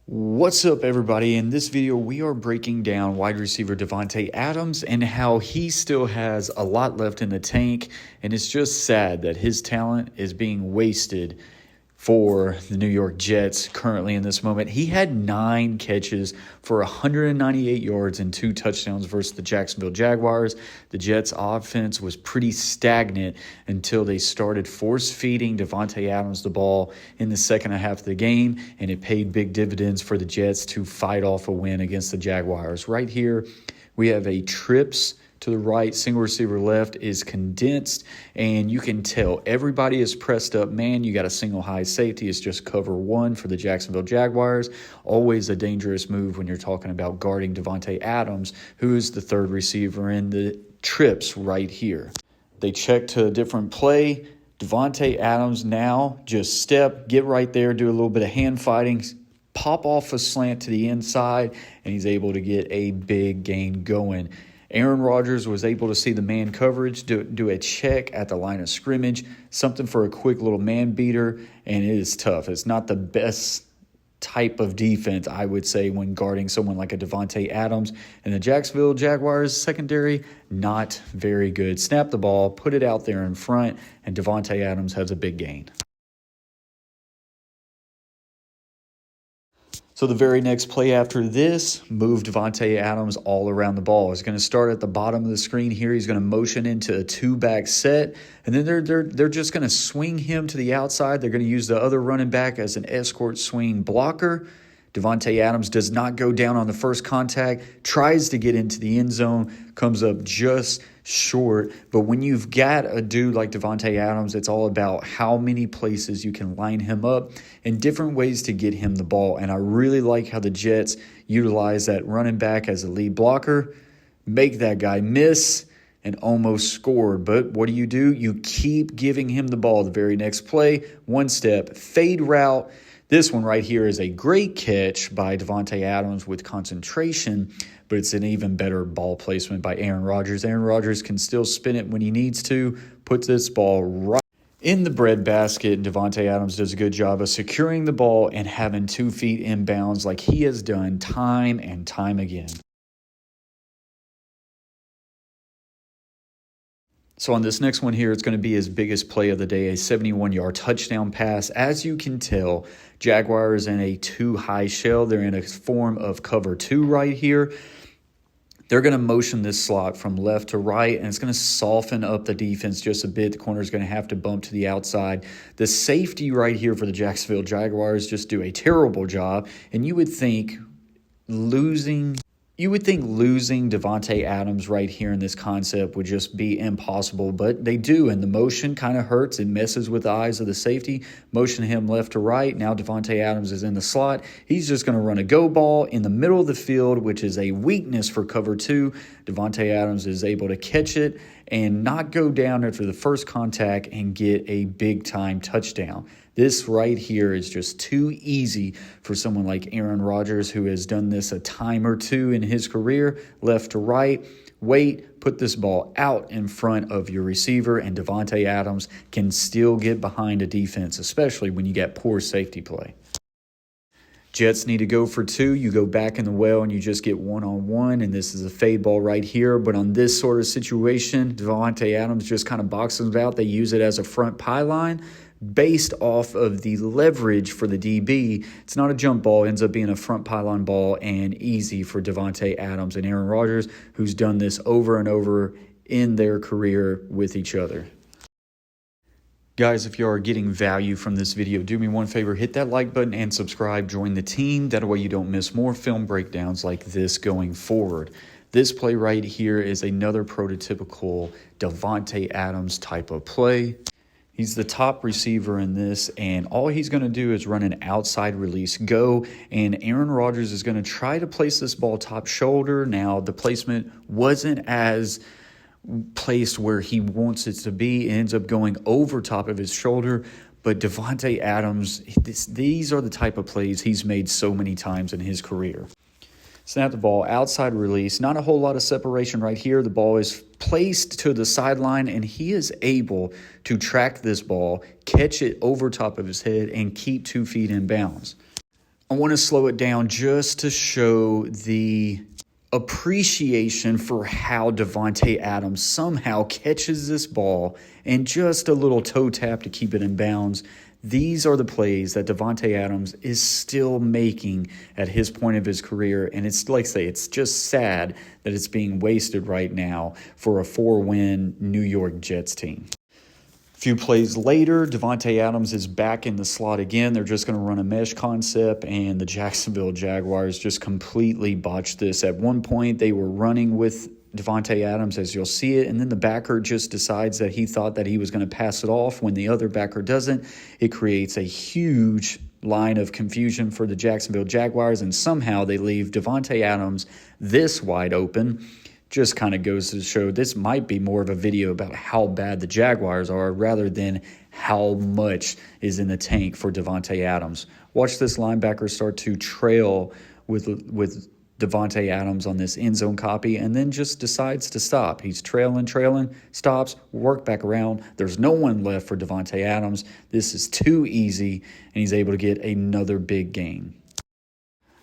What's up, everybody? In this video, we are breaking down wide receiver Davante Adams and how he still has a lot left in the tank, and it's just sad that his talent is being wasted for the New York Jets currently in this moment. He had 9 catches for 198 yards and 2 touchdowns versus the Jacksonville Jaguars. The Jets' offense was pretty stagnant until they started force-feeding Davante Adams the ball in the second half of the game, and it paid big dividends for the Jets to fight off a win against the Jaguars. Right here, we have a trips to the right, single receiver left is condensed, and you can tell everybody is pressed up. Man, you got a single high safety. It's just cover 1 for the Jacksonville Jaguars. Always a dangerous move when you're talking about guarding Davante Adams, who is the third receiver in the trips right here. They check to a different play. Davante Adams now just step, get right there, do a little bit of hand fighting, pop off a slant to the inside, and he's able to get a big gain going. Aaron Rodgers was able to see the man coverage, do a check at the line of scrimmage, something for a quick little man beater, and it is tough. It's not the best type of defense, I would say, when guarding someone like a Davante Adams. And the Jacksonville Jaguars secondary, not very good. Snap the ball, put it out there in front, and Davante Adams has a big gain. So the very next play after this, move Davante Adams all around the ball. He's going to start at the bottom of the screen here. He's going to motion into a 2-back set, and then they're just going to swing him to the outside. They're going to use the other running back as an escort swing blocker. Davante Adams does not go down on the first contact, tries to get into the end zone, comes up just short. But when you've got a dude like Davante Adams, it's all about how many places you can line him up and different ways to get him the ball. And I really like how the Jets utilize that running back as a lead blocker, make that guy miss, and almost scored. But what do? You keep giving him the ball. The very next play, one step, fade route. This one right here is a great catch by Davante Adams with concentration, but it's an even better ball placement by Aaron Rodgers. Aaron Rodgers can still spin it when he needs to, put this ball right in the breadbasket. Davante Adams does a good job of securing the ball and having 2 feet inbounds like he has done time and time again. So on this next one here, it's going to be his biggest play of the day, a 71-yard touchdown pass. As you can tell, Jaguars in a 2-high shell. They're in a form of cover 2 right here. They're going to motion this slot from left to right, and it's going to soften up the defense just a bit. The corner is going to have to bump to the outside. The safety right here for the Jacksonville Jaguars just do a terrible job, and you would think losing Davante Adams right here in this concept would just be impossible, but they do, and the motion kind of hurts. It messes with the eyes of the safety. Motion him left to right. Now Davante Adams is in the slot. He's just going to run a go ball in the middle of the field, which is a weakness for cover 2. Davante Adams is able to catch it and not go down after the first contact and get a big-time touchdown. This right here is just too easy for someone like Aaron Rodgers, who has done this a time or two in his career, left to right. Wait, put this ball out in front of your receiver, and Davante Adams can still get behind a defense, especially when you get poor safety play. Jets need to go for 2. You go back in the well and you just get one-on-one, and this is a fade ball right here. But on this sort of situation, Davante Adams just kind of boxes it out. They use it as a front pylon based off of the leverage for the DB. It's not a jump ball. It ends up being a front pylon ball and easy for Davante Adams and Aaron Rodgers, who's done this over and over in their career with each other. Guys, if you are getting value from this video, do me one favor, hit that like button and subscribe. Join the team. That way you don't miss more film breakdowns like this going forward. This play right here is another prototypical Davante Adams type of play. He's the top receiver in this, and all he's going to do is run an outside release go, and Aaron Rodgers is going to try to place this ball top shoulder. Now, the placement wasn't as placed where he wants it to be. It ends up going over top of his shoulder, but Davante Adams, these are the type of plays he's made so many times in his career. Snap the ball, outside release. Not a whole lot of separation right here. The ball is placed to the sideline, and he is able to track this ball, catch it over top of his head, and keep 2 feet in bounds. I want to slow it down just to show the appreciation for how Davante Adams somehow catches this ball and just a little toe tap to keep it in bounds. These are the plays that Davante Adams is still making at his point of his career, and it's like I say, it's just sad that it's being wasted right now for a 4-win New York Jets team. A few plays later, Davante Adams is back in the slot again. They're just going to run a mesh concept, and the Jacksonville Jaguars just completely botched this. At one point, they were running with Davante Adams, as you'll see it, and then the backer just decides that he thought that he was going to pass it off when the other backer doesn't. It creates a huge line of confusion for the Jacksonville Jaguars, and somehow they leave Davante Adams this wide open. Just kind of goes to show this might be more of a video about how bad the Jaguars are rather than how much is in the tank for Davante Adams. Watch this linebacker start to trail with Davante Adams on this end zone copy and then just decides to stop. He's trailing, stops, work back around. There's no one left for Davante Adams. This is too easy, and he's able to get another big gain.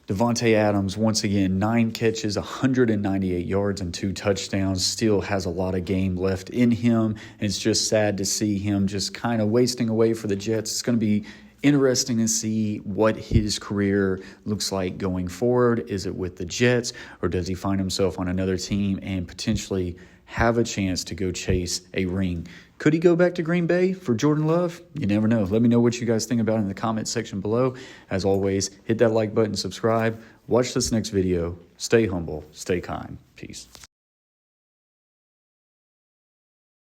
Davante Adams, once again, 9 catches, 198 yards, and 2 touchdowns. Still has a lot of game left in him, and it's just sad to see him just kind of wasting away for the Jets. It's going to be interesting to see what his career looks like going forward. Is it with the Jets, or does he find himself on another team and potentially have a chance to go chase a ring? Could he go back to Green Bay for Jordan Love? You never know. Let me know what you guys think about it in the comment section below. As always, hit that like button, subscribe, watch this next video. Stay humble, stay kind. Peace.